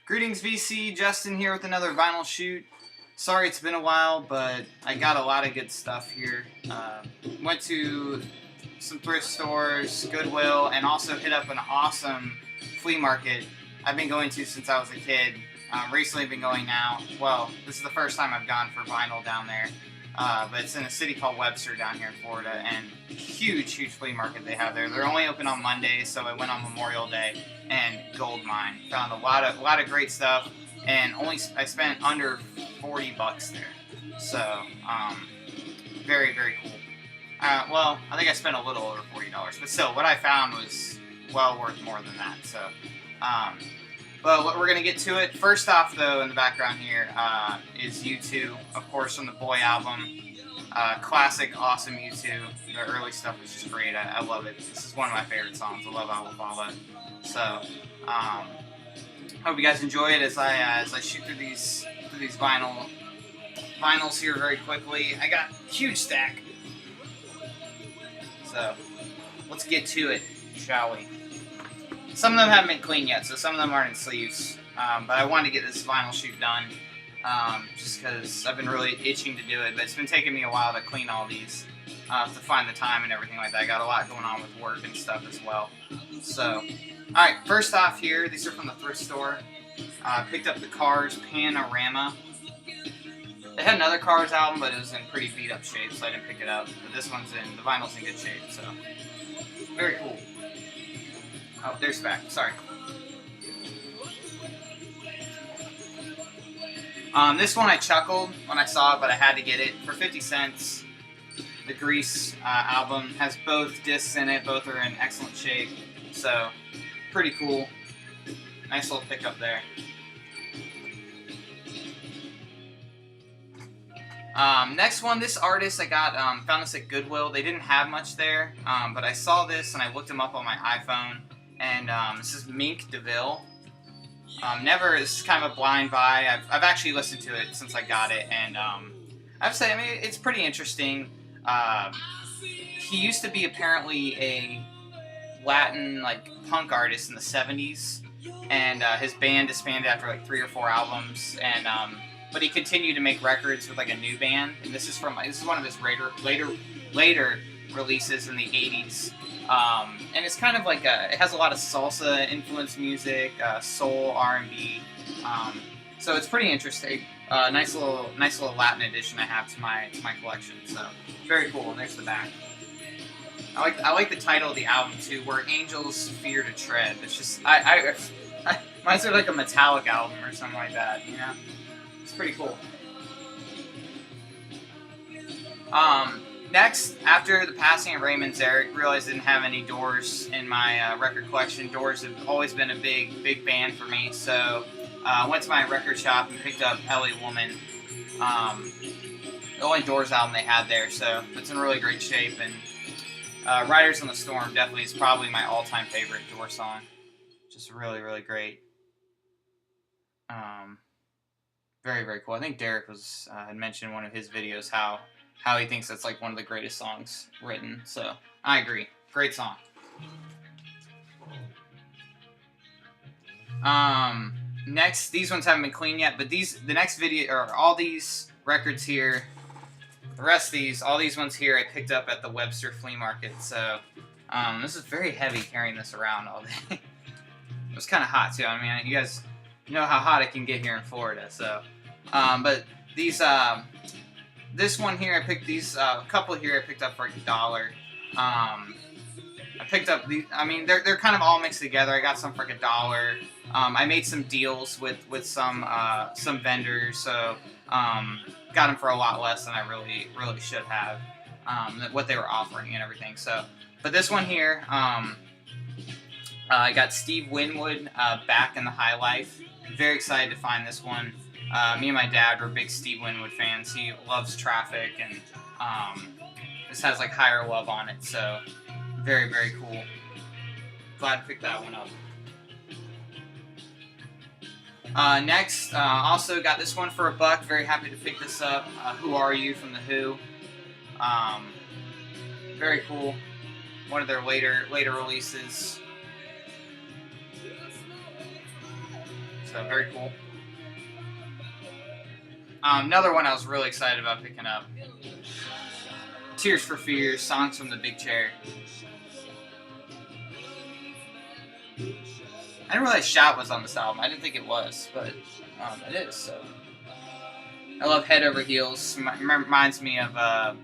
Greetings VC, Justin here with another vinyl shoot. Sorry it's been a while, but I got a lot of good stuff here. Went to some thrift stores, Goodwill, and also hit up an awesome flea market I've been going to since I was a kid. Recently been going now. Well, this is the first time I've gone for vinyl down there. But it's in a city called Webster down here in Florida, and huge flea market they have there. They're only open on Mondays, so I went on Memorial Day, and gold mine. Found a lot of great stuff, and I spent under $40 there. So, very cool. Well, I think I spent a little over $40, but still, what I found was well worth more than that. So, but we're going to get to it. First off, though, in the background here is U2, of course, from the Boy album. Classic, awesome U2. The early stuff is just great. I love it. This is one of my favorite songs. I love Alabama. So, hope you guys enjoy it as I shoot through these vinyls here very quickly. I got a huge stack. So, let's get to it, shall we? Some of them haven't been cleaned yet, so some of them aren't in sleeves. But I wanted to get this vinyl shoot done, just because I've been really itching to do it. But it's been taking me a while to clean all these, to find the time and everything like that. I got a lot going on with work and stuff as well. So, alright, first off here, these are from the thrift store. Picked up the Cars Panorama. They had another Cars album, but it was in pretty beat up shape, so I didn't pick it up. But this one's the vinyl's in good shape, so very cool. Oh, there's the back. Sorry. This one I chuckled when I saw it, but I had to get it for 50 cents. The Grease album has both discs in it. Both are in excellent shape. So, pretty cool. Nice little pickup there. Next one, this artist I got, found this at Goodwill. They didn't have much there, but I saw this and I looked him up on my iPhone. And this is Mink DeVille. This is kind of a blind buy. I've actually listened to it since I got it, and I have to say, I mean, it's pretty interesting. He used to be apparently a Latin punk artist in the 70s, and his band disbanded after 3 or 4 albums, and but he continued to make records with a new band. And this is one of his later releases in the 80s. And it's kind of it has a lot of salsa influenced music, soul, R&B. So it's pretty interesting. Nice little Latin addition I have to my collection. So very cool. And there's the back. I like the title of the album too, Where Angels Fear to Tread. It's just mine's like a Metallic album or something like that. You know, it's pretty cool. Next, after the passing of Raymond Zarek, realized I didn't have any Doors in my record collection. Doors have always been a big band for me, so I went to my record shop and picked up LA Woman, the only Doors album they had there, so it's in really great shape. And Riders on the Storm definitely is probably my all-time favorite Doors song. Just really great. Very cool. I think Derek had mentioned in one of his videos how he thinks that's one of the greatest songs written. So I agree. Great song. Next, these ones haven't been cleaned yet, but the next video, or all these records here, the rest of these, all these ones here I picked up at the Webster Flea Market. So this is very heavy carrying this around all day. It was kind of hot too. I mean, you guys know how hot it can get here in Florida. So, but these, this one here, I picked these, a couple here I picked up for $1. I picked up these, I mean, they're kind of all mixed together. I got some for $1. I made some deals with some vendors, so got them for a lot less than I really should have, what they were offering and everything. So, but this one here, I got Steve Winwood, Back in the High Life. Very excited to find this one. Me and my dad were big Steve Winwood fans. He loves Traffic, and this has Higher Love on it, so very cool. Glad to pick that one up. Next, also got this one for $1. Very happy to pick this up. Who Are You from The Who. Very cool. One of their later releases. So very cool. Another one I was really excited about picking up. Tears for Fears, Songs from the Big Chair. I didn't realize Shout was on this album. I didn't think it was, but it is. So I love Head Over Heels. Reminds me of Donnie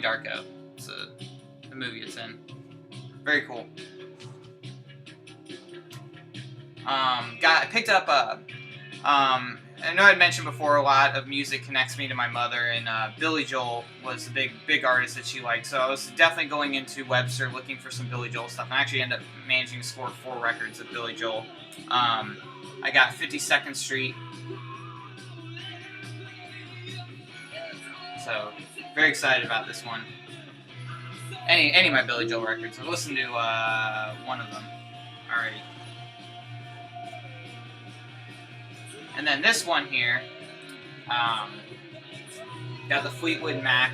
Darko. It's the movie it's in. Very cool. I picked up I know I'd mentioned before a lot of music connects me to my mother, and Billy Joel was a big artist that she liked. So I was definitely going into Webster looking for some Billy Joel stuff, and I actually ended up managing to score 4 records of Billy Joel. I got 52nd Street. So very excited about this one. Any of my Billy Joel records. I've listened to one of them already. And then this one here, got the Fleetwood Mac,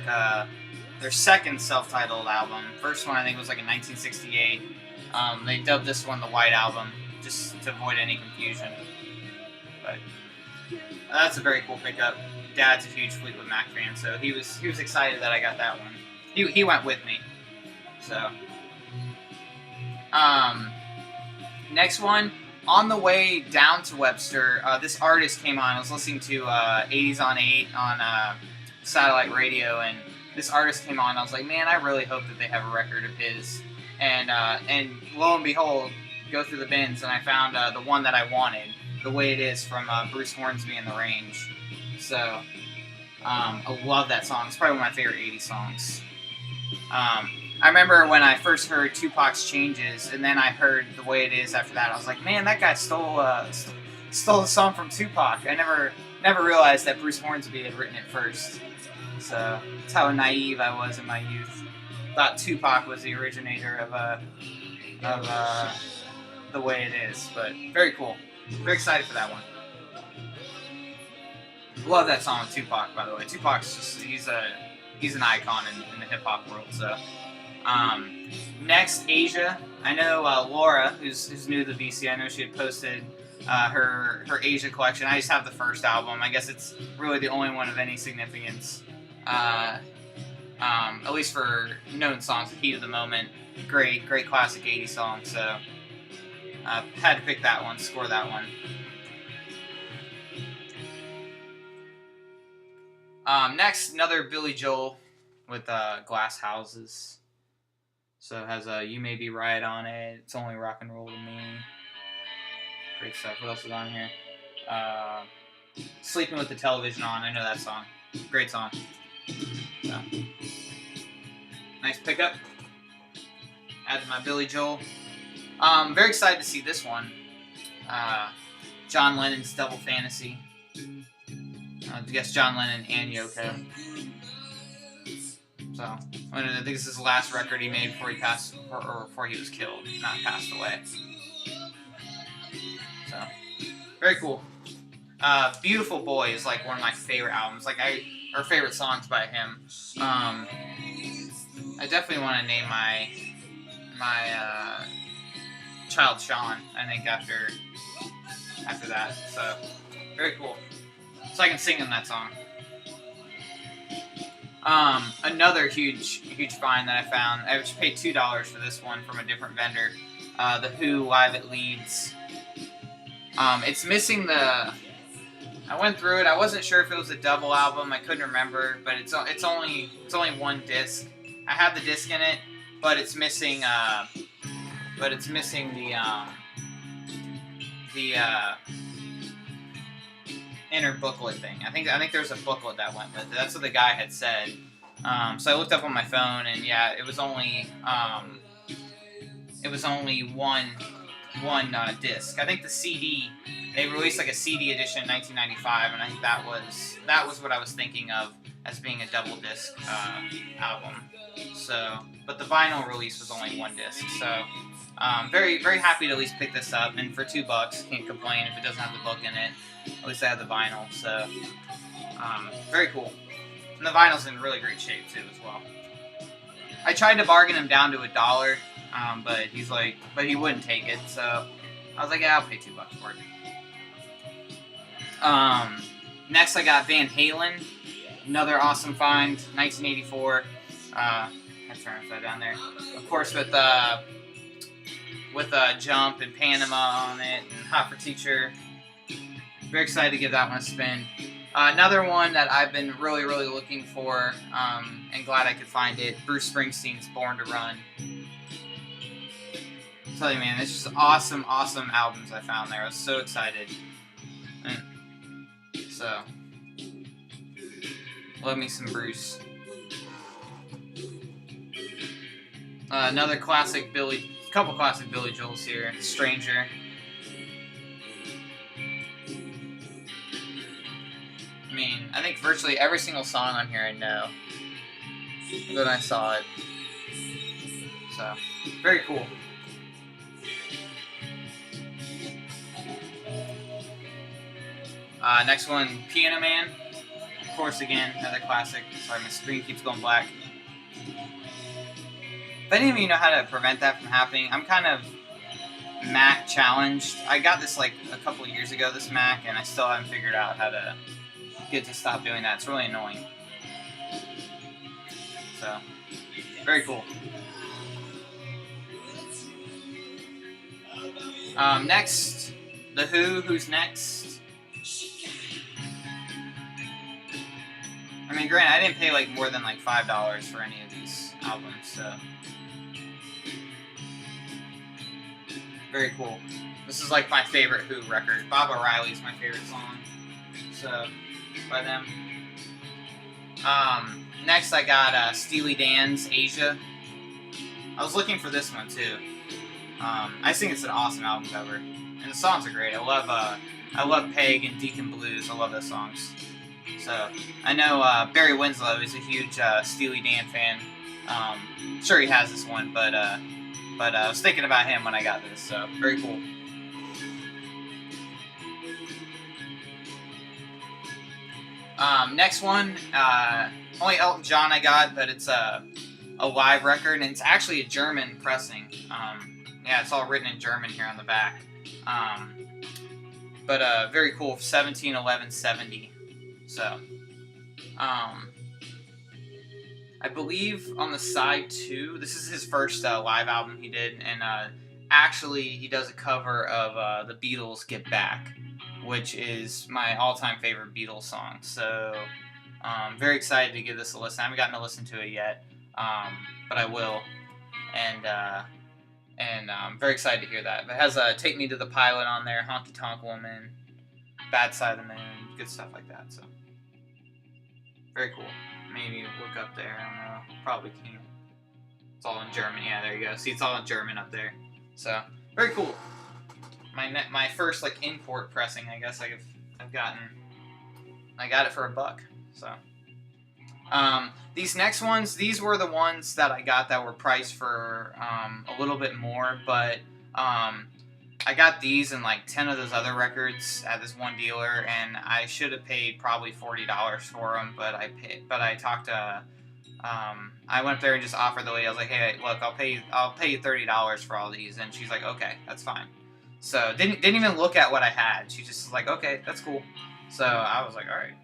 their second self-titled album. First one I think was like in 1968. They dubbed this one the White Album, just to avoid any confusion. But that's a very cool pickup. Dad's a huge Fleetwood Mac fan, so he was excited that I got that one. He went with me. So, next one. On the way down to Webster, this artist came on. I was listening to 80s on 8 on satellite radio, and this artist came on. I was like, man, I really hope that they have a record of his. And lo and behold, go through the bins, and I found the one that I wanted, The Way It Is, from Bruce Hornsby and The Range. So, I love that song. It's probably one of my favorite 80s songs. I remember when I first heard Tupac's Changes, and then I heard The Way It Is after that. I was like, man, that guy stole the song from Tupac. I never realized that Bruce Hornsby had written it first. So that's how naive I was in my youth. Thought Tupac was the originator of The Way It Is. But very cool. Very excited for that one. Love that song with Tupac, by the way. Tupac's just he's an icon in the hip hop world. So. Next, Asia. I know Laura, who's new to the VC, I know she had posted her Asia collection. I just have the first album. I guess it's really the only one of any significance. At least for known songs, Heat of the Moment. Great classic 80s song. So had to pick that one, score that one. Next, another Billy Joel with Glass Houses. So it has You May Be Right on it. It's Only Rock and Roll to Me. Great stuff. What else is on here? Sleeping with the Television On. I know that song. Great song. So, nice pickup. Add to my Billy Joel. Very excited to see this one. John Lennon's Double Fantasy. I guess John Lennon and Yoko. So, I think this is the last record he made before he passed, or before he was killed, not passed away. So, very cool. Beautiful Boy is like one of my favorite albums, or favorite songs by him. I definitely want to name my child Sean, I think, after that. So, very cool. So I can sing him that song. Another huge find that I found. I just paid $2 for this one from a different vendor. The Who Live at Leeds. It's missing the. I went through it. I wasn't sure if it was a double album. I couldn't remember, but it's only one disc. I have the disc in it, but it's missing. The inner booklet thing. I think there's a booklet that went with it. That's what the guy had said. So I looked up on my phone, and yeah, it was only one disc. I think the CD, they released like a CD edition in 1995, and I think that was what I was thinking of as being a double disc album. So, but the vinyl release was only one disc. So, very very happy to at least pick this up, and for $2, can't complain if it doesn't have the book in it. At least I have the vinyl, so very cool. And the vinyl's in really great shape too, as well. I tried to bargain him down to $1, but he wouldn't take it. So I was like, yeah, I'll pay $2 for it. Next I got Van Halen, another awesome find, 1984. I turn upside down there. Of course, with Jump and Panama on it, and Hot for Teacher. Very excited to give that one a spin. Another one that I've been really, really looking for, and glad I could find it. Bruce Springsteen's Born to Run. I tell you, man, it's just awesome, awesome albums I found there. I was so excited. So, love me some Bruce. Another classic couple classic Billy Joels here. Stranger. I mean, I think virtually every single song on here I know. Then I saw it. So, very cool. Next one, Piano Man. Of course, again, another classic. Sorry, my screen keeps going black. If any of you know how to prevent that from happening, I'm kind of Mac challenged. I got this like a couple of years ago, this Mac, and I still haven't figured out how to get to stop doing that. It's really annoying. So, very cool. Next, The Who. Who's next? I mean, granted, I didn't pay like more than like $5 for any of these albums, so very cool. This is like my favorite Who record. Bob O'Reilly's my favorite song, so by them. Next I got Steely Dan's Asia. I was looking for this one too. I just think it's an awesome album cover, and the songs are great. I love Peg and Deacon Blues. I love those songs. So I know Barry Winslow is a huge Steely Dan fan. Sure he has this one, but I was thinking about him when I got this. So very cool. Next one, only Elton John I got, but it's a live record, and it's actually a German pressing. Yeah, it's all written in German here on the back. But very cool, 17/11/70. So, I believe on the side 2, this is his first live album he did, and actually he does a cover of the Beatles' Get Back, which is my all-time favorite Beatles song. So, very excited to give this a listen. I haven't gotten to listen to it yet, but I will, and I'm very excited to hear that. It has Take Me to the Pilot on there, Honky Tonk Woman, Bad Side of the Moon, good stuff like that. So, very cool. Maybe look up there. I don't know. Probably can't. It's all in German. Yeah, there you go. See, it's all in German up there. So, very cool. My first like import pressing, I guess I've gotten. I got it for $1. So, these next ones, these were the ones that I got that were priced for a little bit more, but I got these and like 10 of those other records at this one dealer, and I should have paid probably $40 for them, but I talked to, I went up there and just offered the lady. I was like, hey, look, I'll pay you $30 for all these, and she's like, okay, that's fine. So didn't even look at what I had. She just was like, okay, that's cool. So I was like, all right.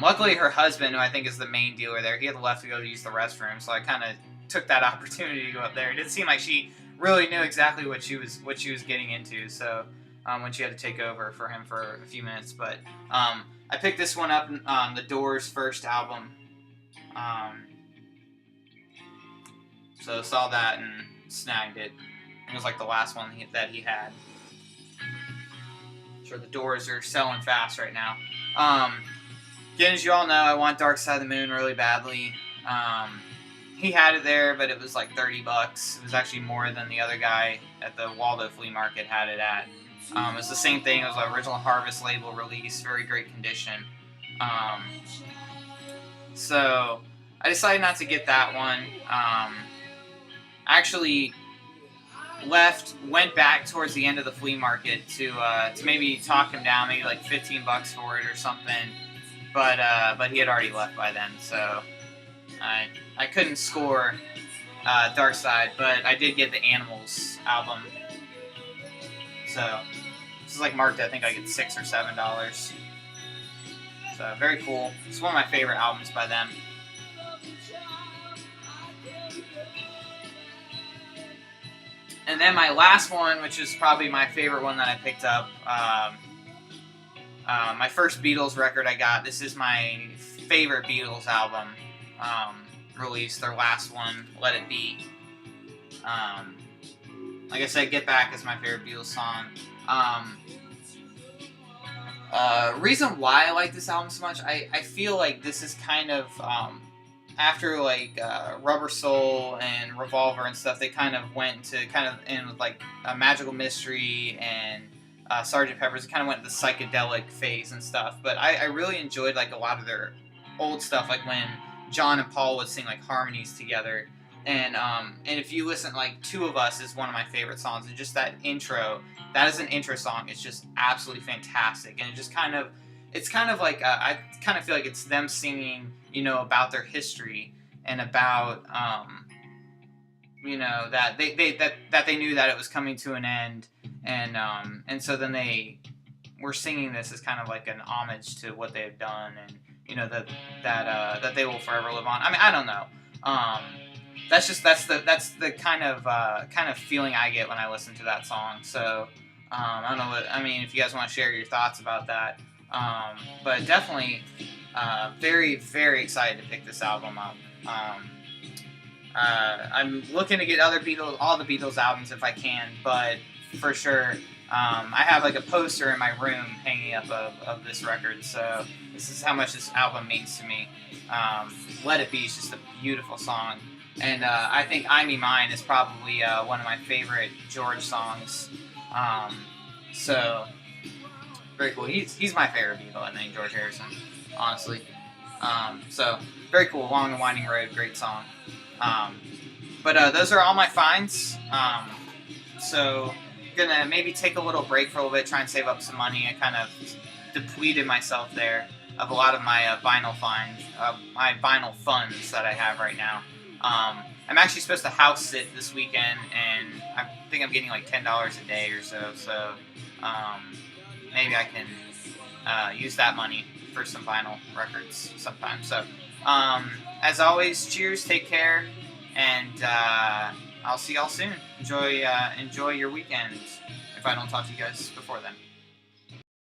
Luckily, her husband, who I think is the main dealer there, he had left to go to use the restroom, so I kind of took that opportunity to go up there. It didn't seem like she really knew exactly what she was getting into, so when she had to take over for him for a few minutes. But I picked this one up on the Doors' first album, so saw that and snagged it. It was like the last one that he had. Sure, the Doors are selling fast right now. Again, as you all know, I want Dark Side of the Moon really badly. He had it there, but it was like $30. It was actually more than the other guy at the Waldo Flea Market had it at. It was the same thing. It was an original Harvest label release, very great condition. So I decided not to get that one. Actually went back towards the end of the flea market to maybe talk him down, maybe like $15 for it or something. But he had already left by then, so I couldn't score Dark Side, but I did get the Animals album. So this is like marked, I think, like at $6 or $7. So very cool. It's one of my favorite albums by them. And then my last one, which is probably my favorite one that I picked up, my first Beatles record I got. This is my favorite Beatles album released. Their last one, Let It Be. Like I said, Get Back is my favorite Beatles song. Reason why I like this album so much, I feel like this is kind of, after like Rubber Soul and Revolver and stuff, they kind of went to kind of in with like a Magical Mystery and Sgt. Pepper's. It kind of went to the psychedelic phase and stuff. But I really enjoyed like a lot of their old stuff, like when John and Paul would sing like harmonies together. And if you listen, like Two of Us is one of my favorite songs, and just that intro, that is an intro song. It's just absolutely fantastic, and it just kind of, it's kind of like I kind of feel like it's them singing, you know, about their history and about that they knew that it was coming to an end, and so then they were singing this as kind of like an homage to what they have done, and you know that they will forever live on. I mean, I don't know. That's the kind of feeling I get when I listen to that song. So I don't know what I mean. If you guys want to share your thoughts about that, but definitely very, very excited to pick this album up. I'm looking to get all the Beatles albums if I can, but for sure, I have like a poster in my room hanging up of this record. So this is how much this album means to me. Let It Be is just a beautiful song. And I think I Me Mine is probably one of my favorite George songs. So, very cool. He's my favorite Beatle, I think, George Harrison, honestly. So, very cool. Long and Winding Road, great song. But those are all my finds. So, gonna maybe take a little break for a little bit, try and save up some money. I kind of depleted myself there of a lot of my vinyl finds, my vinyl funds that I have right now. I'm actually supposed to house sit this weekend, and I think I'm getting like $10 a day or so. So maybe I can use that money for some vinyl records sometime. So as always, cheers, take care, and I'll see y'all soon. Enjoy your weekend. If I don't talk to you guys before then.